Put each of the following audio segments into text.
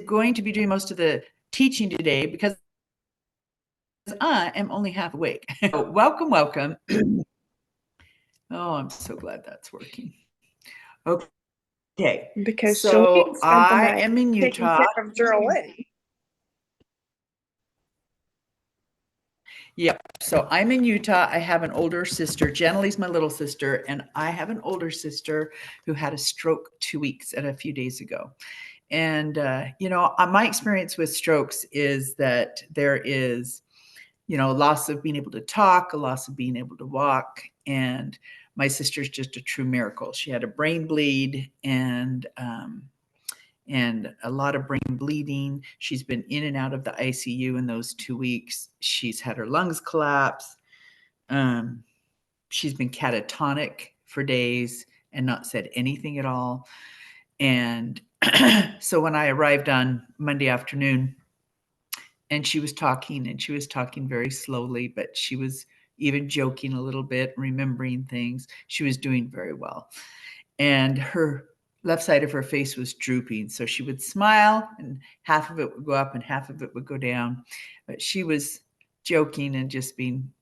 going to be doing most of the teaching today because I am only half awake. So welcome, welcome. Oh, I'm so glad that's working. Okay. Because So Jolene spent the I night am in taking Utah. care of Geraldine. Yep. So I'm in Utah. I have an older sister. Jenely's my little sister, and I have an older sister who had a stroke 2 weeks and a few days ago. And my experience with strokes is that there is, loss of being able to talk, a loss of being able to walk, and my sister's just a true miracle. She had a brain bleed and a lot of brain bleeding. She's been in and out of the ICU in those 2 weeks. She's had her lungs collapse. She's been catatonic for days and not said anything at all. And so when I arrived on Monday afternoon, and she was talking very slowly, but she was even joking a little bit, remembering things. She was doing very well. And her left side of her face was drooping. So she would smile and half of it would go up and half of it would go down. But she was joking and just being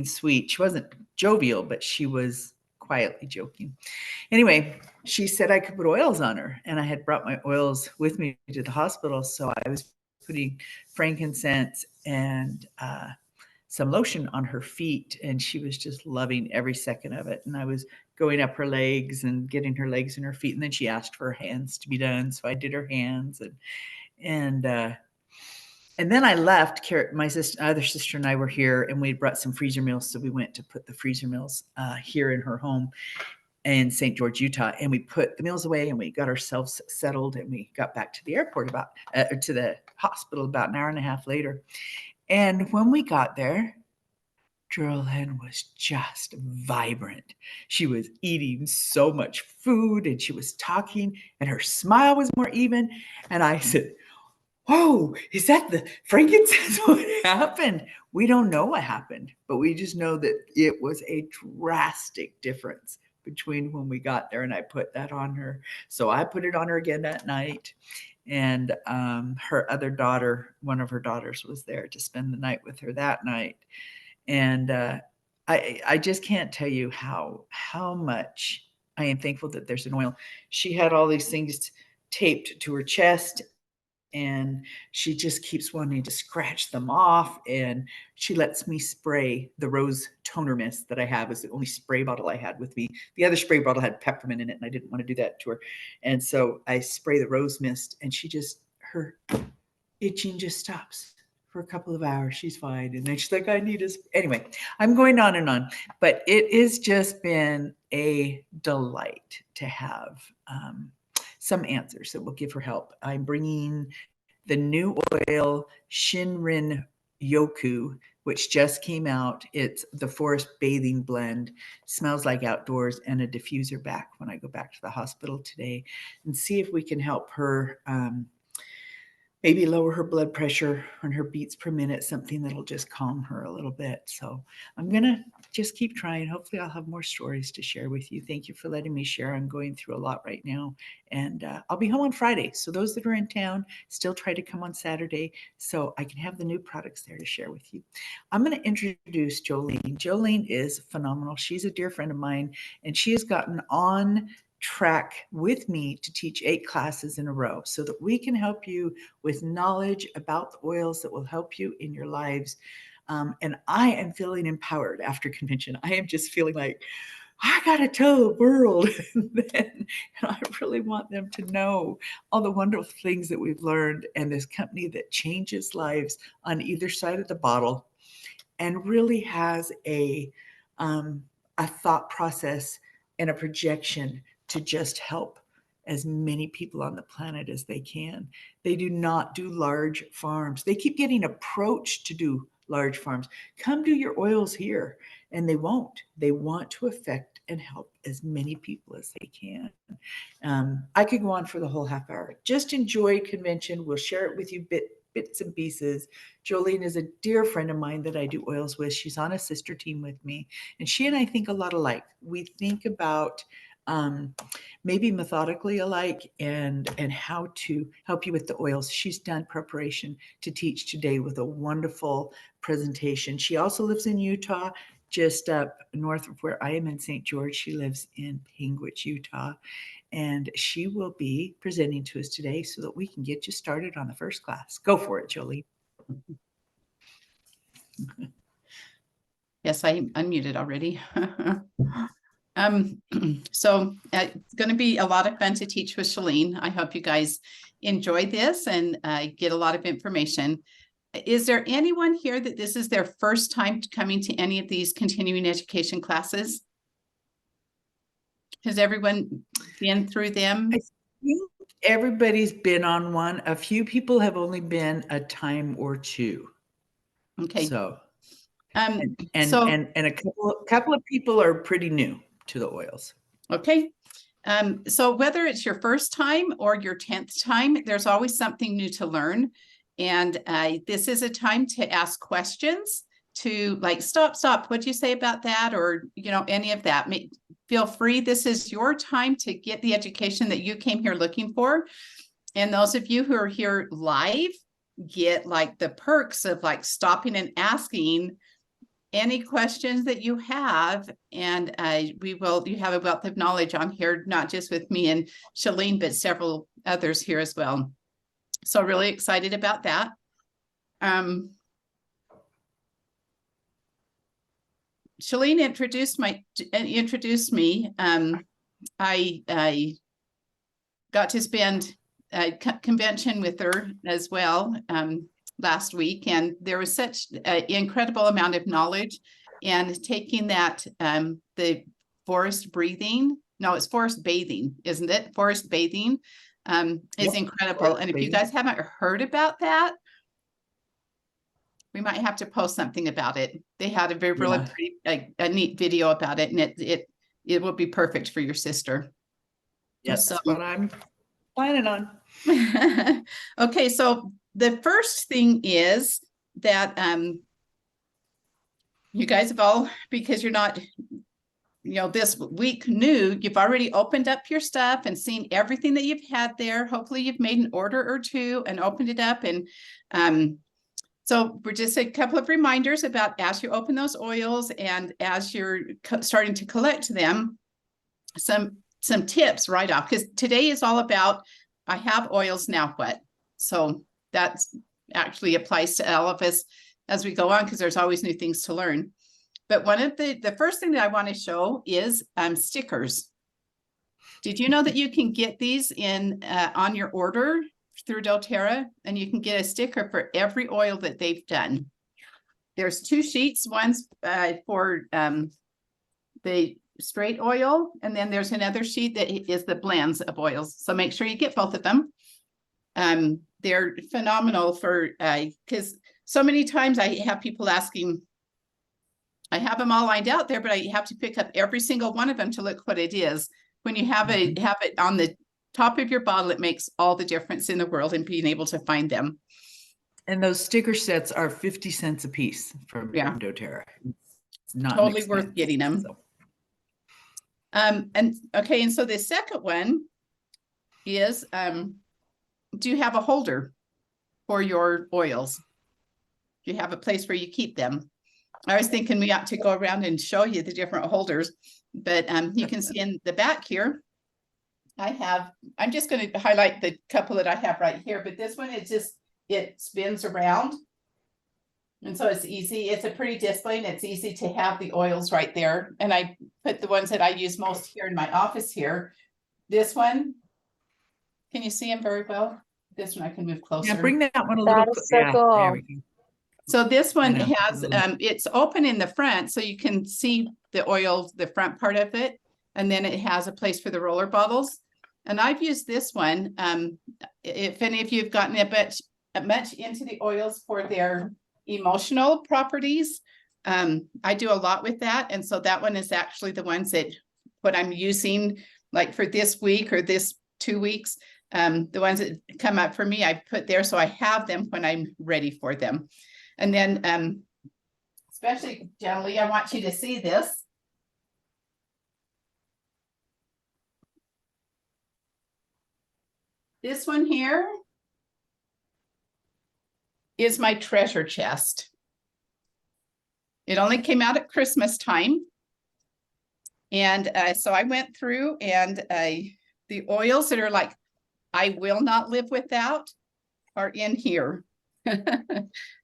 sweet. She wasn't jovial, but she was quietly joking. Anyway, she said I could put oils on her, and I had brought my oils with me to the hospital. So I was putting frankincense and some lotion on her feet, and she was just loving every second of it. And I was going up her legs and getting her legs and her feet, and then she asked for her hands to be done, so I did her hands, and then I left. My other sister and I were here, and we brought some freezer meals, so we went to put the freezer meals here in her home in St. George, Utah, and we put the meals away and we got ourselves settled, and we got back to the airport to the hospital about an hour and a half later. And when we got there, Geraldine was just vibrant. She was eating so much food and she was talking, and her smile was more even. And I said, "Whoa, is that the frankincense? What happened?" We don't know what happened, but we just know that it was a drastic difference between when we got there and I put that on her. So I put it on her again that night. And her other daughter, one of her daughters, was there to spend the night with her that night. And I just can't tell you how much I am thankful that there's an oil. She had all these things taped to her chest, and she just keeps wanting to scratch them off. And she lets me spray the rose toner mist that I have, is the only spray bottle I had with me. The other spray bottle had peppermint in it, and I didn't want to do that to her. And so I spray the rose mist, and her itching just stops for a couple of hours. She's fine. And then she's like, I need us. Anyway, I'm going on and on, but it has just been a delight to have some answers that will give her help. I'm bringing the new oil Shinrin Yoku, which just came out. It's the forest bathing blend, smells like outdoors, and a diffuser back when I go back to the hospital today, and see if we can help her maybe lower her blood pressure and her beats per minute, something that'll just calm her a little bit. So I'm going to just keep trying. Hopefully I'll have more stories to share with you. Thank you for letting me share. I'm going through a lot right now, and I'll be home on Friday. So those that are in town, still try to come on Saturday so I can have the new products there to share with you. I'm going to introduce Jolene. Jolene is phenomenal. She's a dear friend of mine, and she has gotten on track with me to teach 8 classes in a row so that we can help you with knowledge about the oils that will help you in your lives. And I am feeling empowered after convention. I am just feeling like, I got to tell the world. And I really want them to know all the wonderful things that we've learned, and this company that changes lives on either side of the bottle and really has a thought process and a projection to just help as many people on the planet as they can. They do not do large farms. They keep getting approached to do large farms. Come do your oils here. And they won't. They want to affect and help as many people as they can. I could go on for the whole half hour. Just enjoy convention. We'll share it with you bits and pieces. Jolene is a dear friend of mine that I do oils with. She's on a sister team with me, and she and I think a lot alike. We think about maybe methodically alike, and how to help you with the oils. She's done preparation to teach today with a wonderful presentation. She also lives in Utah, just up north of where I am in St. George. She lives in Panguitch, Utah, and she will be presenting to us today so that we can get you started on the first class. Go for it, Jolie. Yes, I unmuted already. So it's going to be a lot of fun to teach with Shalene. I hope you guys enjoy this and get a lot of information. Is there anyone here that this is their first time coming to any of these continuing education classes? Has everyone been through them? I think everybody's been on one. A few people have only been a time or two. Okay. So, and a couple of people are pretty new to the oils. Okay. So whether it's your first time or your 10th time, there's always something new to learn. And this is a time to ask questions, to like, stop, what'd you say about that? Or, you know, any of that. Feel free. This is your time to get the education that you came here looking for. And those of you who are here live get like the perks of like stopping and asking any questions that you have, and you have a wealth of knowledge on here, not just with me and Shalene, but several others here as well. So really excited about that. Shalene introduced me. I got to spend a convention with her as well last week, and there was such an incredible amount of knowledge. And taking that, the forest breathing, no, it's forest bathing, isn't it? Forest bathing is incredible. And if you guys haven't heard about that, we might have to post something about it. They had a really pretty, a neat video about it, and it will be perfect for your sister. Yes, that's what I'm planning on. Okay, so the first thing is that you guys have all, because you're not, you know, this week new, you've already opened up your stuff and seen everything that you've had there. Hopefully you've made an order or two and opened it up. And so we're just a couple of reminders about, as you open those oils and as you're starting to collect them, some tips right off, because today is all about, I have oils, now what? So that's actually applies to all of us as we go on, because there's always new things to learn. But one of the first thing that I want to show is stickers. Did you know that you can get these in on your order through doTERRA, and you can get a sticker for every oil that they've done? There's 2 sheets, one's for the straight oil, and then there's another sheet that is the blends of oils. So make sure you get both of them. They're phenomenal for because so many times I have people asking, I have them all lined out there, but I have to pick up every single one of them to look what it is. When you have it on the top of your bottle, it makes all the difference in the world in being able to find them. And those sticker sets are 50 cents a piece from doTERRA. It's not totally worth getting them. So. And okay, and so the second one is, do you have a holder for your oils? Do you have a place where you keep them? I was thinking we ought to go around and show you the different holders, but you can see in the back here, I'm just going to highlight the couple that I have right here, but this one, it spins around. And so it's easy. It's a pretty display, and it's easy to have the oils right there. And I put the ones that I use most here in my office here. This one, can you see them very well? This one I can move closer. Yeah, bring that one a little closer. Yeah, there we go. So this one has, it's open in the front, so you can see the oil, the front part of it. And then it has a place for the roller bottles. And I've used this one. If any of you have gotten a bit much into the oils for their emotional properties, I do a lot with that. And so that one is actually the ones that what I'm using, like for this week or this 2 weeks, the ones that come up for me, I put there so I have them when I'm ready for them. And then especially, Jelly, I want you to see this. This one here is my treasure chest. It only came out at Christmas time. And so I went through and the oils that are like, I will not live without are in here.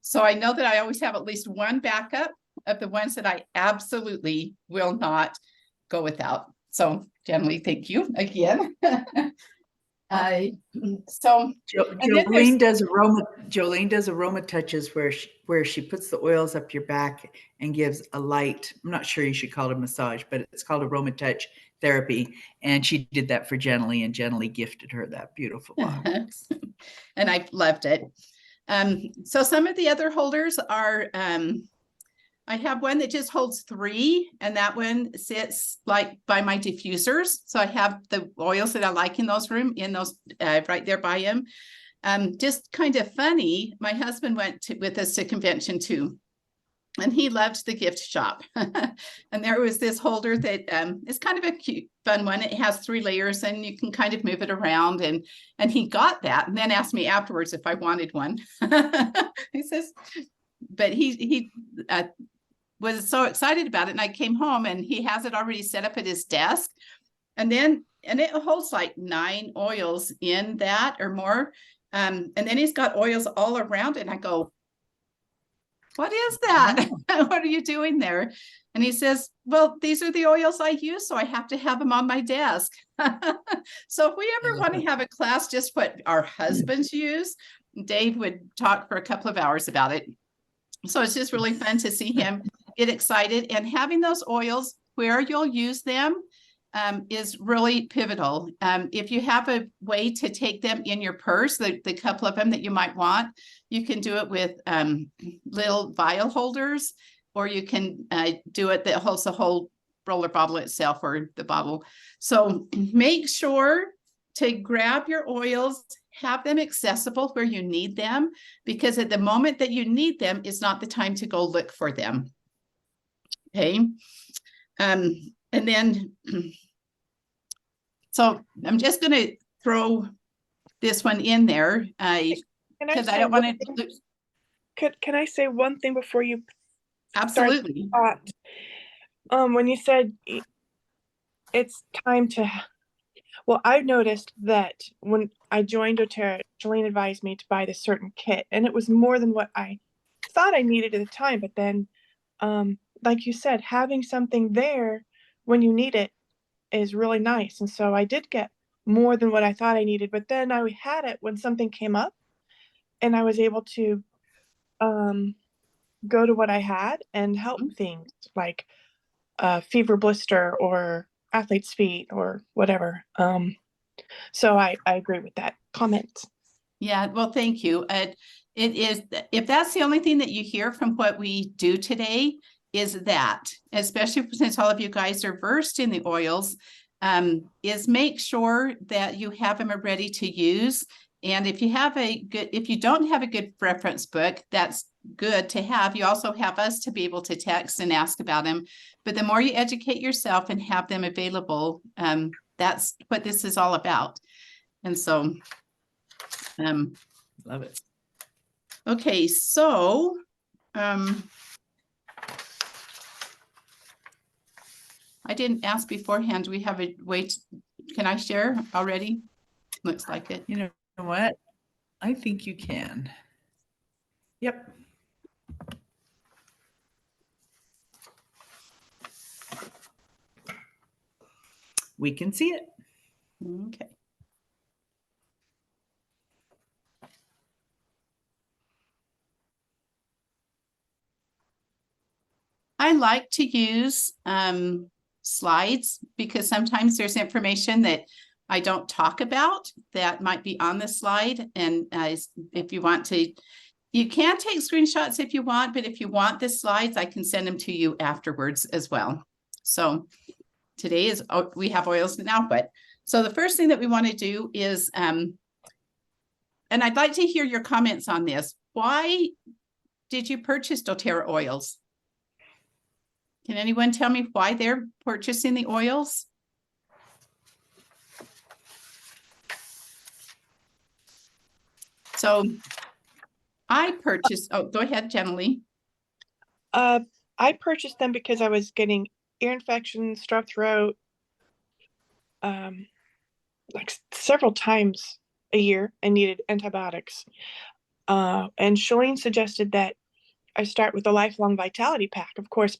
So I know that I always have at least one backup of the ones that I absolutely will not go without. So generally, thank you again. So and then there's Jolene does aroma touches where she puts the oils up your back and gives a light. I'm not sure you should call it a massage, but it's called aroma touch therapy. And she did that for Jenny, and Jenny gifted her that beautiful box. and I loved it. So some of the other holders are I have one that just holds 3, and that one sits like by my diffusers. So I have the oils that I like in those right there by him. Just kind of funny, my husband went with us to convention too, and he loved the gift shop. And there was this holder that is kind of a cute, fun one. It has 3 layers, and you can kind of move it around. And he got that, and then asked me afterwards if I wanted one. He says, but he was so excited about it. And I came home, and he has it already set up at his desk. And it holds like 9 oils in that or more. And then he's got oils all around it. And I go, what is that? What are you doing there? And he says, well, these are the oils I use, so I have to have them on my desk. So if we ever want to have a class, just what our husbands use, Dave would talk for a couple of hours about it. So it's just really fun to see him get excited, and having those oils where you'll use them is really pivotal. If you have a way to take them in your purse, the couple of them that you might want, you can do it with little vial holders, or you can do it that holds the whole roller bottle itself or the bottle. So make sure to grab your oils, have them accessible where you need them, because at the moment that you need them is not the time to go look for them. Okay. And then, so I'm just going to throw this one in there because I don't want to. Can I say one thing before you? Absolutely. When you said it's time to, well, I've noticed that when I joined doTERRA, Jolene advised me to buy this certain kit, and it was more than what I thought I needed at the time. But then, like you said, having something there when you need it is really nice. And so I did get more than what I thought I needed, but then I had it when something came up, and I was able to go to what I had and help things like fever blister or athlete's feet or whatever. So I agree with that comment. Yeah, well, thank you. It is, if that's the only thing that you hear from what we do today, is that, especially since all of you guys are versed in the oils, is make sure that you have them ready to use. And if you don't have a good reference book, that's good to have. You also have us to be able to text and ask about them. But the more you educate yourself and have them available, that's what this is all about. And so, Love it. okay, so, I didn't ask beforehand. Do we have a way can I share already? Looks like it. You know what? I think you can. Yep. We can see it. Okay. I like to use slides because sometimes there's information that I don't talk about that might be on the slide. And if you want to, you can take screenshots if you want, but if you want the slides, I can send them to you afterwards as well. So today is, we have oils now, but so the first thing that we want to do is, and I'd like to hear your comments on this. Why did you purchase doTERRA oils? Can anyone tell me why they're purchasing the oils? So I purchased, oh, go ahead, Jenny. I purchased them because I was getting ear infections, strep throat, like several times a year and needed antibiotics. And Shalene suggested that I start with the Lifelong Vitality Pack. Of course,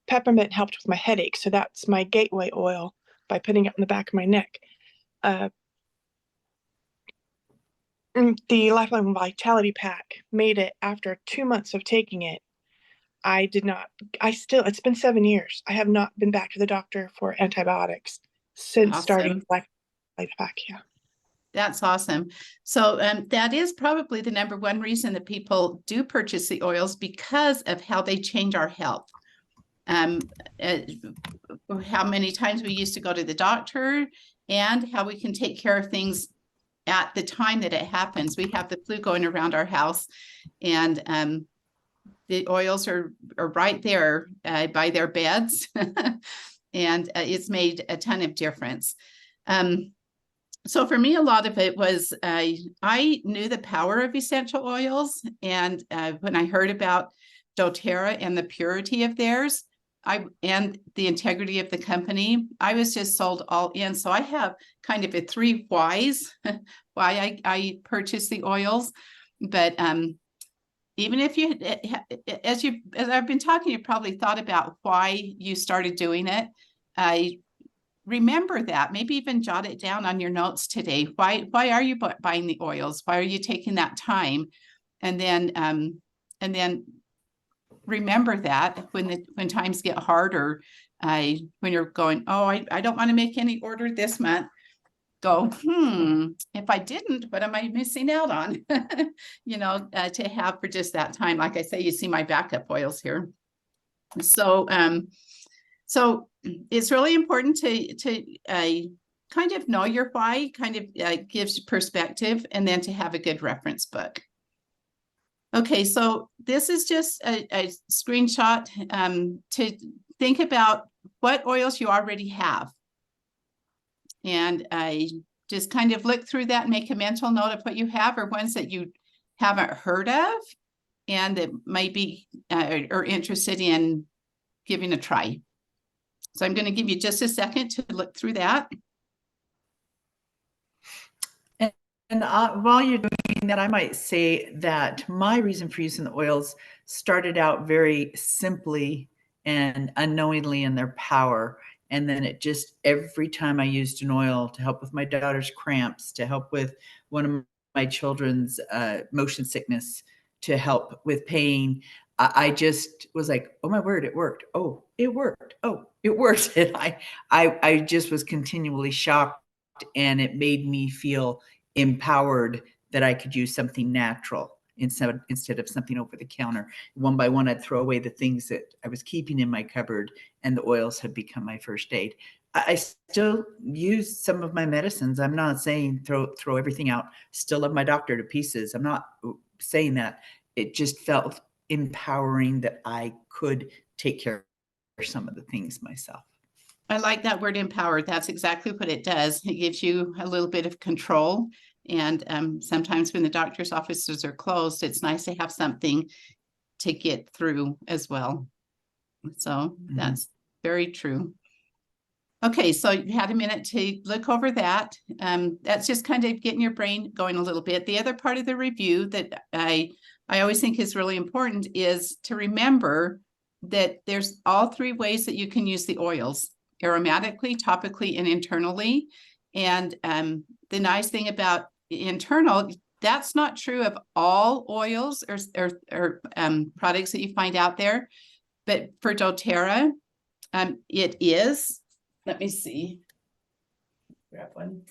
peppermint helped with my headache, so that's my gateway oil by putting it on the back of my neck. The Lifelong Vitality Pack made it after 2 months of taking it. It's been 7 years. I have not been back to the doctor for antibiotics since starting Awesome. Lifelong Vitality Pack. Yeah. That's awesome. So that is probably the number one reason that people do purchase the oils, because of how they change our health. How many times we used to go to the doctor, and how we can take care of things at the time that it happens. We have the flu going around our house, and the oils are right there by their beds, and it's made a ton of difference. So for me, a lot of it was, I knew the power of essential oils. And when I heard about doTERRA and the purity of theirs, and the integrity of the company, I was just sold all in. So I have kind of a 3 whys why I purchased the oils. But even if you, as I've been talking, you probably thought about why you started doing it. Remember that, maybe even jot it down on your notes today. Why are you buying the oils? Why are you taking that time? And then remember that when times get harder, when you're going, oh, I don't want to make any order this month, go, if I didn't, what am I missing out on? To have for just that time. Like I say, you see my backup oils here. So it's really important to kind of know your why, kind of gives perspective, and then to have a good reference book. Okay, so this is just a screenshot to think about what oils you already have. And I just kind of look through that and make a mental note of what you have, or ones that you haven't heard of and that might be or interested in giving a try. So I'm going to give you just a second to look through that. And while you're doing that, I might say that my reason for using the oils started out very simply and unknowingly in their power. And then it just, every time I used an oil to help with my daughter's cramps, to help with one of my children's motion sickness, to help with pain, I just was like, oh my word, it worked. Oh, it worked. Oh, it worked. And I just was continually shocked, and it made me feel empowered that I could use something natural instead of something over the counter. One by one, I'd throw away the things that I was keeping in my cupboard, and the oils have become my first aid. I still use some of my medicines. I'm not saying throw everything out. Still love my doctor to pieces. I'm not saying that. It just felt empowering that I could take care of some of the things myself. I like that word empowered. That's exactly what it does. It gives you a little bit of control. And sometimes when the doctor's offices are closed, it's nice to have something to get through as well. So that's very true. Okay, so you had a minute to look over that. That's just kind of getting your brain going a little bit. The other part of the review that I always think is really important is to remember that there's all 3 ways that you can use the oils: aromatically, topically, and internally. And the nice thing about internal, that's not true of all oils or products that you find out there. But for doTERRA, it is. Let me see. Grab one.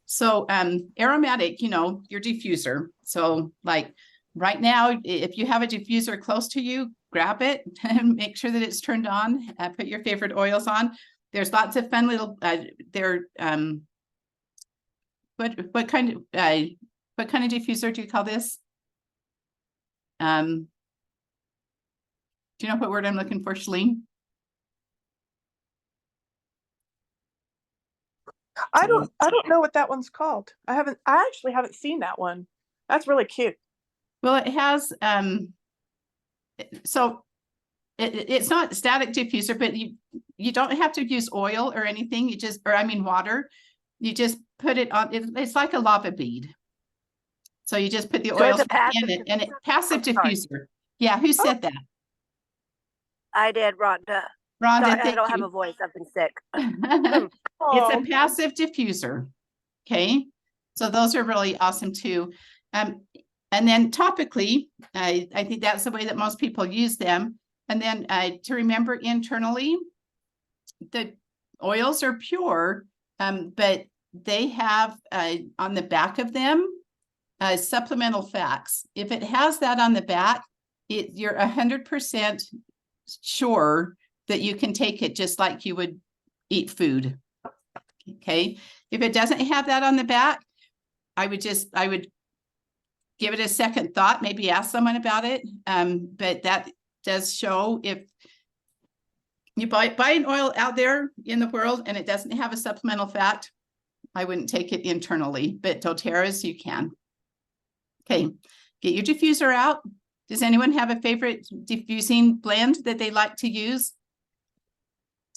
So aromatic, your diffuser. So like right now, if you have a diffuser close to you, grab it and make sure that it's turned on. Put your favorite oils on. There's lots of fun little what kind of diffuser do you call this? Do you know what word I'm looking for, Shalene? I don't know what that one's called. I actually haven't seen that one. That's really cute. Well, it has, so it's not static diffuser, but you don't have to use oil or anything. Water. You just put it on, it's like a lava bead. So you just put the So oils it's a passive in it, and it diffuser? passive Oh, sorry. diffuser. Yeah, who said that? I did, Rhonda. Rhonda, Sorry, I thank don't have you. a voice. I've been sick. It's a Oh, passive diffuser. Okay, so those are really awesome too. And then topically, I think that's the way that most people use them. And then to remember internally, the oils are pure, but they have on the back of them supplemental facts. If it has that on the back, you're 100% sure that you can take it just like you would eat food. Okay, if it doesn't have that on the back, I would give it a second thought, maybe ask someone about it. But that does show if you buy an oil out there in the world and it doesn't have a supplemental fact, I wouldn't take it internally, but doTERRA's you can. Okay, get your diffuser out. Does anyone have a favorite diffusing blend that they like to use?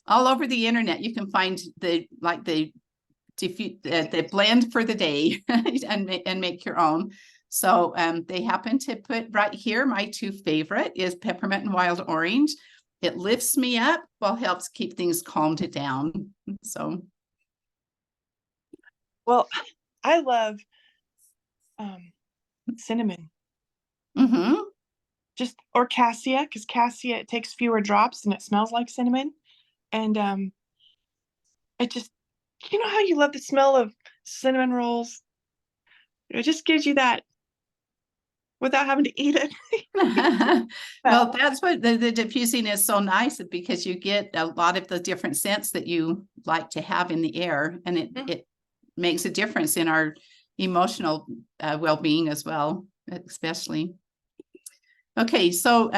All over the internet, you can find the blend for the day and make your own. So they happen to put right here, my two favorite is peppermint and wild orange. It lifts me up while helps keep things calmed down. So. well, I love cinnamon. Mm-hmm. Or cassia, because cassia, it takes fewer drops and it smells like cinnamon. And it just, you know how you love the smell of cinnamon rolls? It just gives you that without having to eat it. Well, that's what the diffusing is so nice, because you get a lot of the different scents that you like to have in the air, and it makes a difference in our emotional well-being as well, especially. Okay, so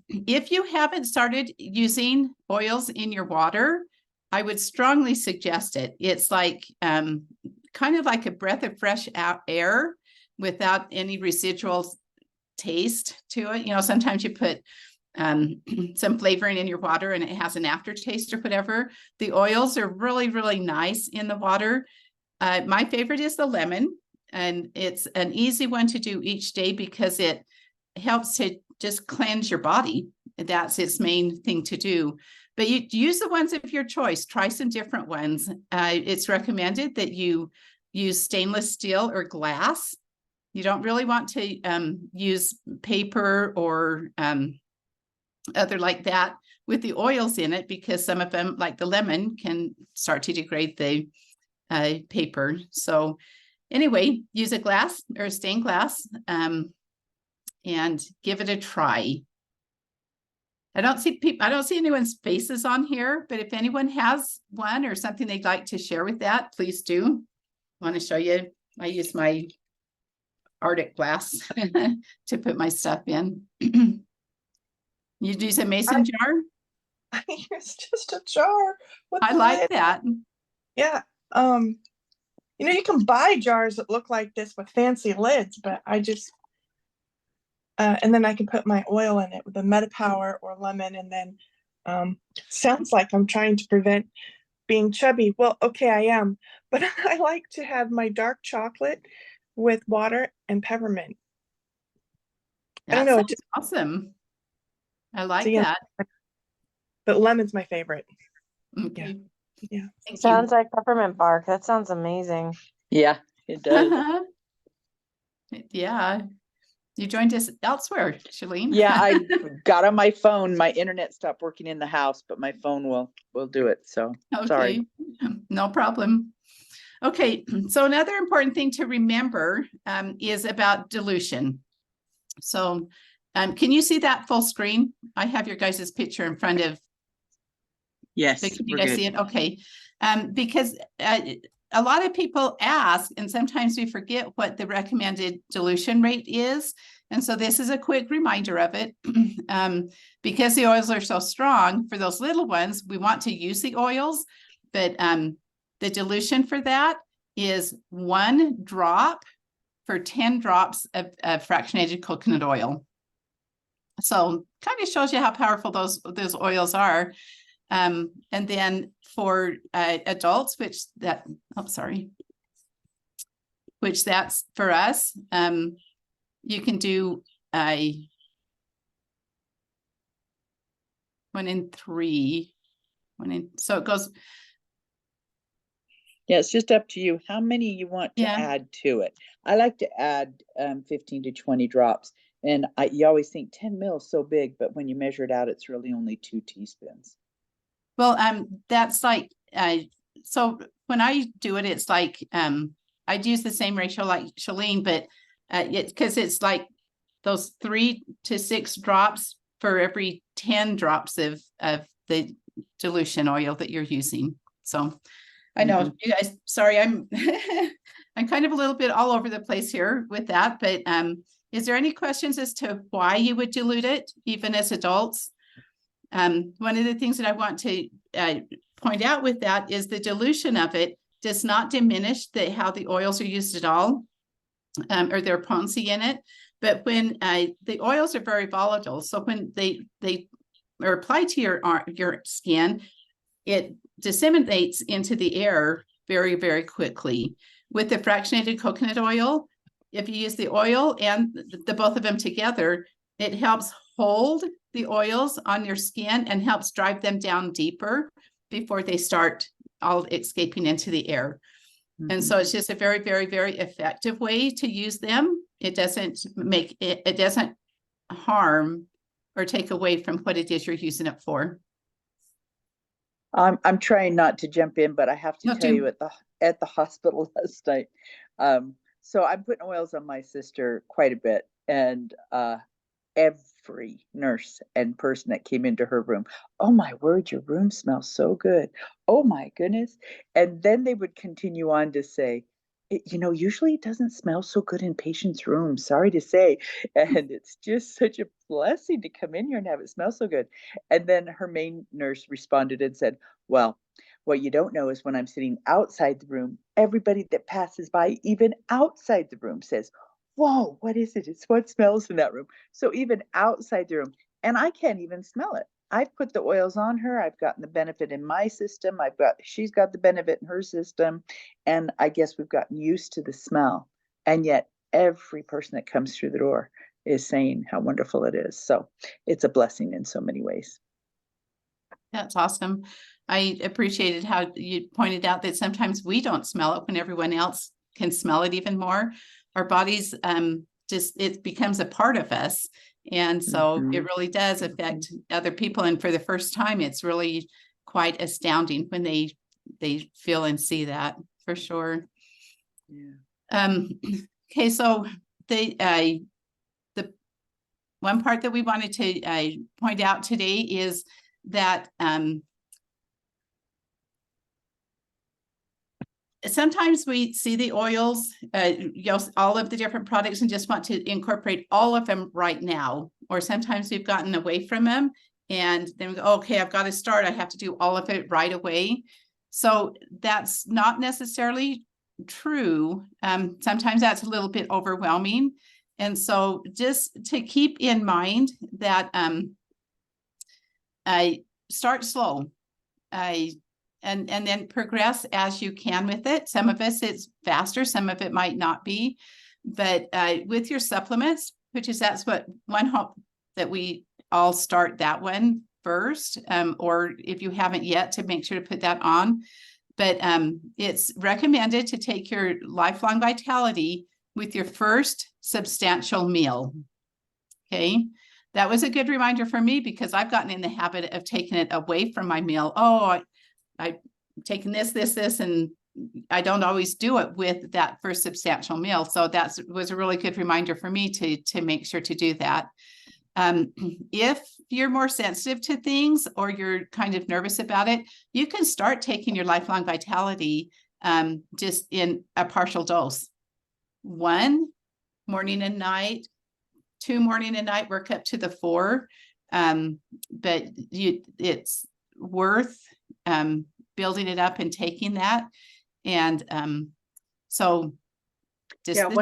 if you haven't started using oils in your water, I would strongly suggest it. It's like kind of like a breath of fresh air without any residual taste to it. You know, sometimes you put some flavoring in your water and it has an aftertaste or whatever. The oils are really, really nice in the water. My favorite is the lemon, and it's an easy one to do each day because it helps to just cleanse your body. That's its main thing to do. But you use the ones of your choice. Try some different ones. It's recommended that you use stainless steel or glass. You don't really want to use paper or other like that with the oils in it, because some of them, like the lemon, can start to degrade the paper. So anyway, use a glass or a stained glass and give it a try. I don't see anyone's faces on here, but if anyone has one or something they'd like to share with that, please do. I want to show you. I use my Arctic glass to put my stuff in. You use a mason jar? It's just a jar with I the like lid. that. Yeah. You know, you can buy jars that look like this with fancy lids, but I just and then I can put my oil in it with a Metapower or lemon, and then sounds like I'm trying to prevent being chubby. Well, okay, I am, but I like to have my dark chocolate with water and peppermint. I don't know. Sounds awesome. I like that. But lemon's my favorite. Okay. Yeah. Thank Sounds like peppermint bark. That sounds amazing. Yeah, it does. Yeah. You joined us elsewhere, Shalene. Yeah, I got on my phone. My internet stopped working in the house, but my phone will do it. So Okay. sorry. No problem. Okay, so another important thing to remember is about dilution. So can you see that full screen? I have your guys' picture in front of. Yes, Can you we're guys good. see it? Okay. Because a lot of people ask, and sometimes we forget what the recommended dilution rate is. And so this is a quick reminder of it. Because the oils are so strong, for those little ones, we want to use the oils, but The dilution for that is 1 drop for 10 drops of fractionated coconut oil. So kind of shows you how powerful those oils are. And then for adults, which that's for us, you can do a 1 in 3, so it goes. Yeah, it's just up to you how many you want to Yeah. add to it. I like to add 15 to 20 drops. And you always think 10 mils so big, but when you measure it out, it's really only 2 teaspoons. Well, that's like, so when I do it, it's like, I'd use the same ratio like Shalene, but because it's like those 3 to 6 drops for every 10 drops of the dilution oil that you're using. So I know you guys, sorry, I'm I'm kind of a little bit all over the place here with that, but is there any questions as to why you would dilute it, even as adults? One of the things that I want to point out with that is the dilution of it does not diminish how the oils are used at all, or their potency in it. But when the oils are very volatile, so when they are applied to your skin, it disseminates into the air very, very quickly. With the fractionated coconut oil, if you use the oil and the both of them together, it helps hold the oils on your skin and helps drive them down deeper before they start all escaping into the air. And so it's just a very, very, very effective way to use them. It doesn't make it doesn't harm or take away from what it is you're using it for. I'm trying not to jump in, but I have to tell you at the hospital last night. So I'm putting oils on my sister quite a bit, and every nurse and person that came into her room, oh my word, your room smells so good. Oh my goodness. And then they would continue on to say, usually it doesn't smell so good in patients' rooms, sorry to say. And it's just such a blessing to come in here and have it smell so good. And then her main nurse responded and said, well, what you don't know is when I'm sitting outside the room, everybody that passes by, even outside the room, says, whoa, what is it? It's what smells in that room. So even outside the room, and I can't even smell it. I've put the oils on her. I've gotten the benefit in my system. She's got the benefit in her system. And I guess we've gotten used to the smell. And yet every person that comes through the door is saying how wonderful it is. So it's a blessing in so many ways. That's awesome. I appreciated how you pointed out that sometimes we don't smell it when everyone else can smell it even more. Our bodies, it becomes a part of us. And so it really does affect other people. And for the first time, it's really quite astounding when they feel and see that, for sure. Yeah. Okay, so the one part that we wanted to point out today is that sometimes we see the oils, all of the different products, and just want to incorporate all of them right now. Or sometimes we've gotten away from them and then we go, okay, I've got to start. I have to do all of it right away. So that's not necessarily true. Sometimes that's a little bit overwhelming. And so just to keep in mind that I start slow. And then progress as you can with it. Some of us it's faster, some of it might not be. But with your supplements, that's what one hope that we all start that one first, or if you haven't yet, to make sure to put that on. But it's recommended to take your Lifelong Vitality with your first substantial meal. Okay. That was a good reminder for me because I've gotten in the habit of taking it away from my meal. Oh, I've taken this, and I don't always do it with that first substantial meal. So that was a really good reminder for me to make sure to do that. If you're more sensitive to things or you're kind of nervous about it, you can start taking your Lifelong Vitality just in a partial dose. 1 morning and night, 2 morning and night, work up to the 4. But it's worth building it up and taking that. And so just Yeah, the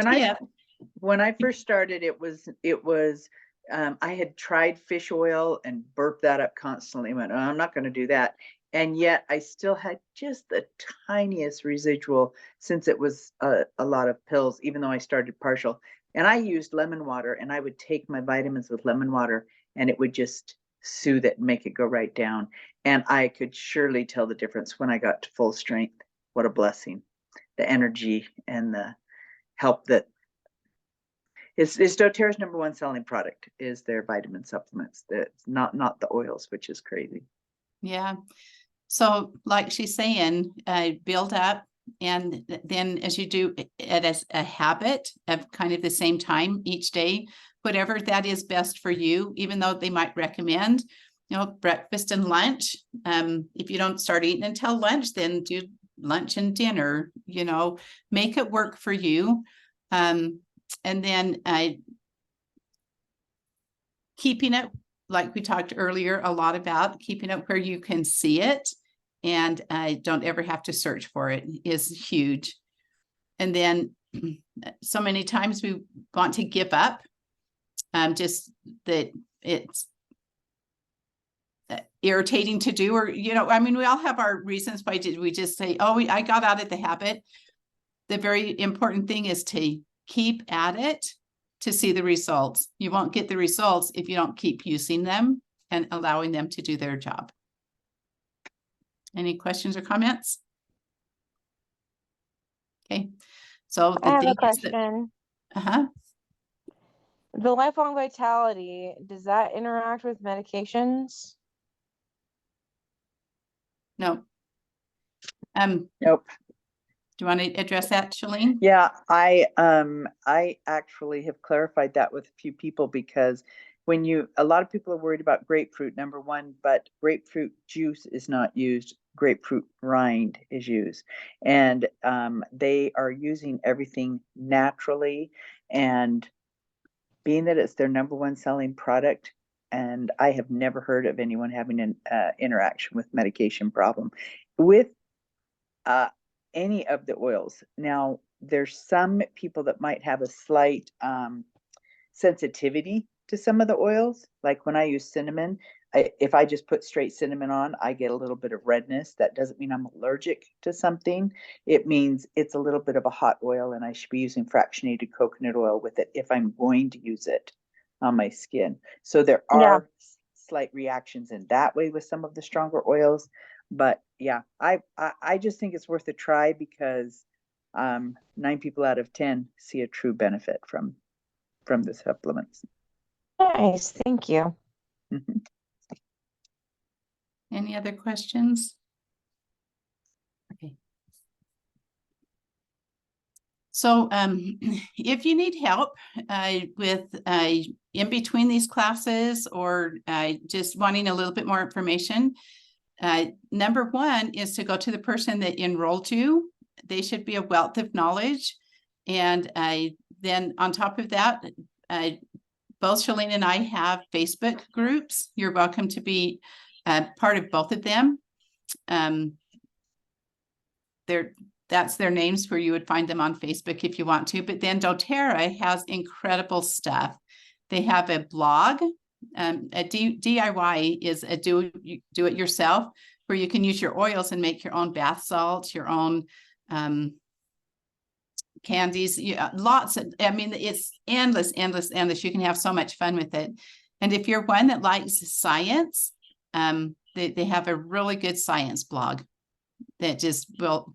when I tip. first started, it was I had tried fish oil and burped that up constantly. Went, oh, I'm not going to do that. And yet I still had just the tiniest residual, since it was a lot of pills, even though I started partial. And I used lemon water, and I would take my vitamins with lemon water, and it would just soothe it and make it go right down. And I could surely tell the difference when I got to full strength. What a blessing. The energy and the help that is doTERRA's number one selling product is their vitamin supplements. That's not the oils, which is crazy. Yeah. So like she's saying, build up, and then as you do it as a habit of kind of the same time each day, whatever that is best for you, even though they might recommend, breakfast and lunch. If you don't start eating until lunch, then do lunch and dinner, make it work for you. And then keeping it, like we talked earlier a lot about, keeping it where you can see it and don't ever have to search for it is huge. And then so many times we want to give up, just that it's irritating to do, or, we all have our reasons why did we just say, oh, I got out of the habit. The very important thing is to keep at it to see the results. You won't get the results if you don't keep using them and allowing them to do their job. Any questions or comments? Okay, so I have a question. The lifelong vitality, does that interact with medications? No. Nope. Do you want to address that, Shalene? Yeah, I actually have clarified that with a few people, because a lot of people are worried about grapefruit, number one, but grapefruit juice is not used. Grapefruit rind is used, and they are using everything naturally, and being that it's their number one selling product, and I have never heard of anyone having an interaction with medication problem with any of the oils. Now, there's some people that might have a slight sensitivity to some of the oils. Like when I use cinnamon, if I just put straight cinnamon on, I get a little bit of redness. That doesn't mean I'm allergic to something. It means it's a little bit of a hot oil, and I should be using fractionated coconut oil with it if I'm going to use it on my skin. So there are slight reactions in that way with some of the stronger oils. But yeah, I just think it's worth a try, because 9 people out of 10 see a true benefit from the supplements. Nice, thank you. Mhm. Any other questions? Okay. So if you need help with in between these classes, or just wanting a little bit more information, number one is to go to the person that enrolled you. They should be a wealth of knowledge. And then on top of that, both Shalene and I have Facebook groups. You're welcome to be part of both of them. That's their names, where you would find them on Facebook if you want to. But then doTERRA has incredible stuff. They have a blog. A DIY is a do it yourself, where you can use your oils and make your own bath salts, your own candies, lots of, it's endless. You can have so much fun with it. And if you're one that likes science, they have a really good science blog that just will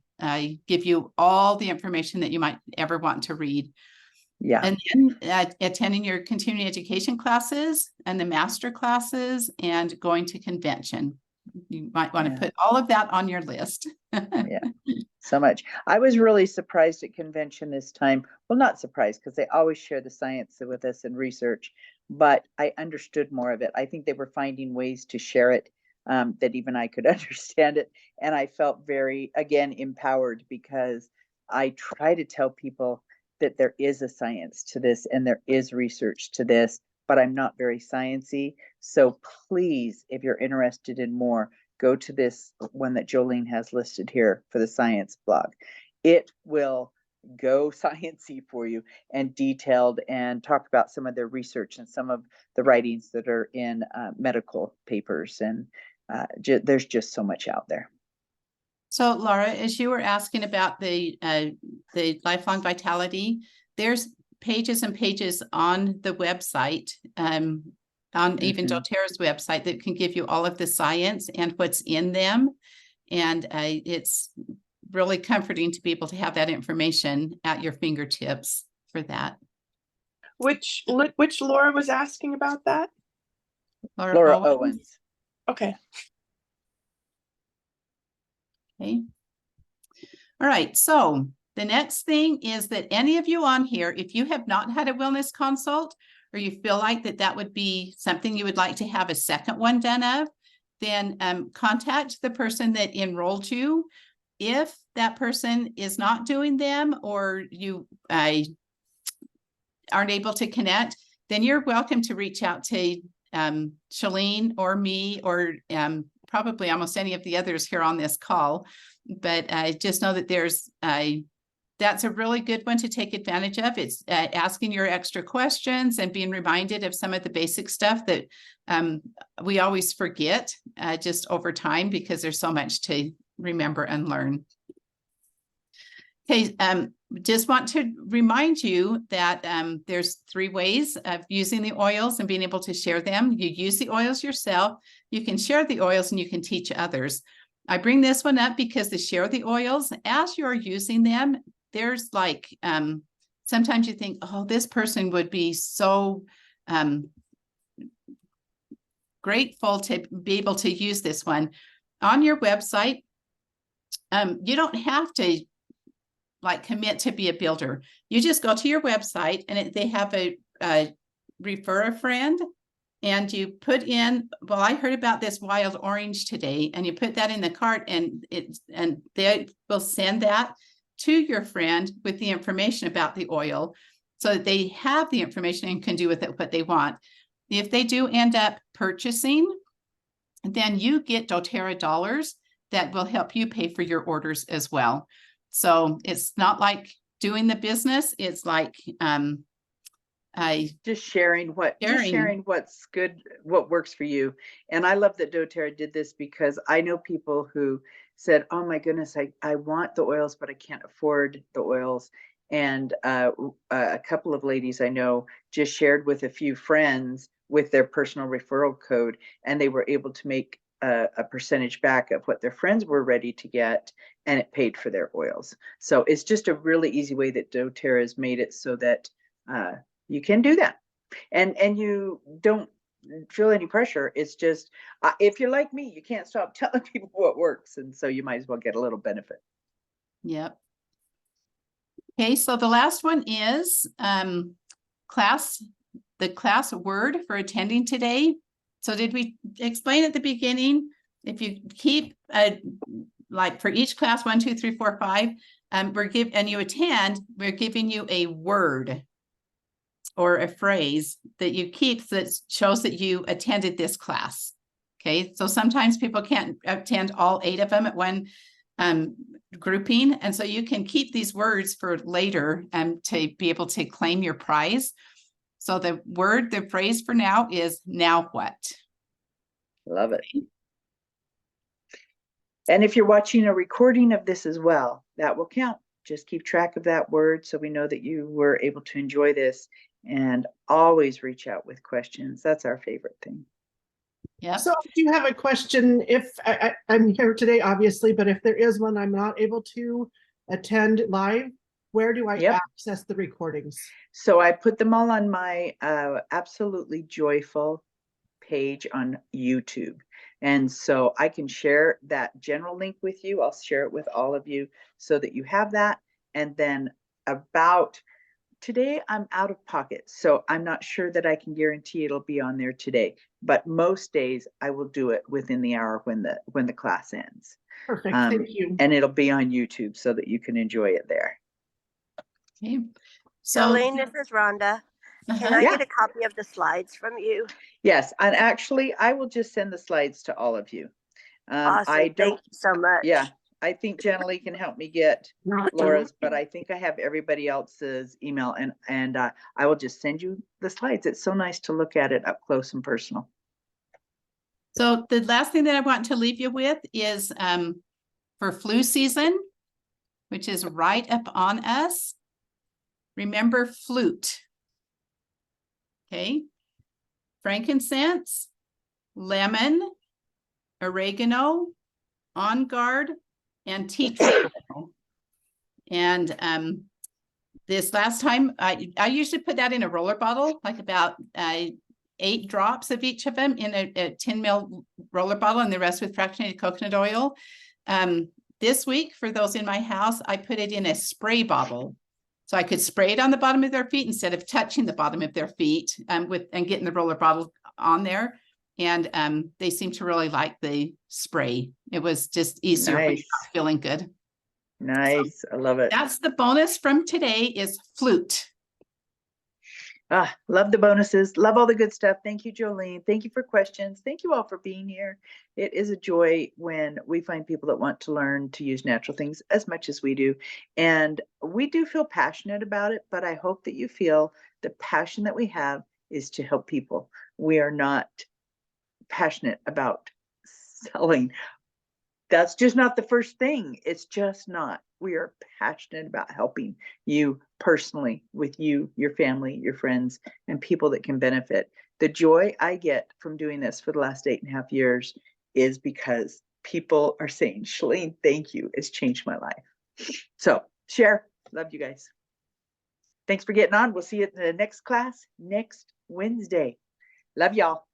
give you all the information that you might ever want to read. Yeah. And then attending your continuing education classes and the master classes and going to convention. You might want to put all of that on your list. Yeah, so much. I was really surprised at convention this time. Well, not surprised, because they always share the science with us and research, but I understood more of it. I think they were finding ways to share it that even I could understand it. And I felt very, again, empowered, because I try to tell people that there is a science to this and there is research to this, but I'm not very sciencey. So please, if you're interested in more, go to this one that Jolene has listed here for the science blog. It will go sciencey for you and detailed and talk about some of their research and some of the writings that are in medical papers. And there's just so much out there. So Laura, as you were asking about the lifelong vitality, there's pages and pages on the website, on even doTERRA's website, that can give you all of the science and what's in them. And it's really comforting to be able to have that information at your fingertips for that. Which Laura was asking about that? Laura Owens. Okay. Okay. All right. So the next thing is that any of you on here, if you have not had a wellness consult, or you feel like that would be something you would like to have a second one done of, then contact the person that enrolled you. If that person is not doing them, or you aren't able to connect, then you're welcome to reach out to Shalene or me, or probably almost any of the others here on this call. But I just know that that's a really good one to take advantage of. It's asking your extra questions and being reminded of some of the basic stuff that we always forget just over time, because there's so much to remember and learn. Okay, just want to remind you that there's 3 ways of using the oils and being able to share them. You use the oils yourself, you can share the oils, and you can teach others. I bring this one up because the share the oils, as you're using them, there's like, sometimes you think, oh, this person would be so grateful to be able to use this one. On your website, you don't have to like commit to be a builder. You just go to your website, and they have a refer a friend, and you put in, well, I heard about this wild orange today, and you put that in the cart, and they will send that to your friend with the information about the oil, so that they have the information and can do with it what they want. If they do end up purchasing, then you get doTERRA dollars that will help you pay for your orders as well. So it's not like doing the business. It's like just sharing what's good, what works for you. And I love that doTERRA did this, because I know people who said, oh my goodness, I want the oils, but I can't afford the oils. And a couple of ladies I know just shared with a few friends with their personal referral code, and they were able to make a percentage back of what their friends were ready to get, and it paid for their oils. So it's just a really easy way that doTERRA has made it so that you can do that, and you don't feel any pressure. It's just if you're like me, you can't stop telling people what works, and so you might as well get a little benefit. Yep. Okay, so the last one is the class word for attending today. So did we explain at the beginning, if you keep like for each class 1, 2, 3, 4, 5, and you attend, we're giving you a word or a phrase that you keep that shows that you attended this class. Okay, so sometimes people can't attend all 8 of them at one grouping, and so you can keep these words for later to be able to claim your prize. So the phrase for now is now what? Love it. And if you're watching a recording of this as well, that will count. Just keep track of that word so we know that you were able to enjoy this, and always reach out with questions. That's our favorite thing. Yeah. So I do have a question. If I'm here today, obviously, but if there is one I'm not able to attend live, where do I access the recordings? So I put them all on my Absolutely Joyful page on YouTube. And so I can share that general link with you. I'll share it with all of you so that you have that. And then about today, I'm out of pocket, so I'm not sure that I can guarantee it'll be on there today. But most days I will do it within the hour when the class ends. Perfect. Thank you. And it'll be on YouTube so that you can enjoy it there. Okay. So Jolene, this is Rhonda. Can I get a copy of the slides from you? Yes, and actually I will just send the slides to all of you. I Awesome. Thank don't, you so much. yeah, I think Jenny can help me get Laura's, but I think I have everybody else's email, and I will just send you the slides. It's so nice to look at it up close and personal. So the last thing that I want to leave you with is for flu season, which is right up on us. Remember flute. Okay. Frankincense, lemon, oregano, on guard, and tea tree. And this last time, I usually put that in a roller bottle, like about 8 drops of each of them in a 10 ml roller bottle, and the rest with fractionated coconut oil. This week, for those in my house, I put it in a spray bottle. So I could spray it on the bottom of their feet instead of touching the bottom of their feet and getting the roller bottle on there. And they seem to really like the spray. It was just easier when you're not feeling good. Nice. So I love it. That's the bonus from today is flute. Love the bonuses. Love all the good stuff. Thank you, Jolene. Thank you for questions. Thank you all for being here. It is a joy when we find people that want to learn to use natural things as much as we do. And we do feel passionate about it, but I hope that you feel the passion that we have is to help people. We are not passionate about selling. That's just not the first thing. It's just not. We are passionate about helping you personally, with you, your family, your friends, and people that can benefit. The joy I get from doing this for the last 8.5 years is because people are saying, Shalene, thank you. It's changed my life. So share. Love you guys. Thanks for getting on. We'll see you in the next class next Wednesday. Love y'all.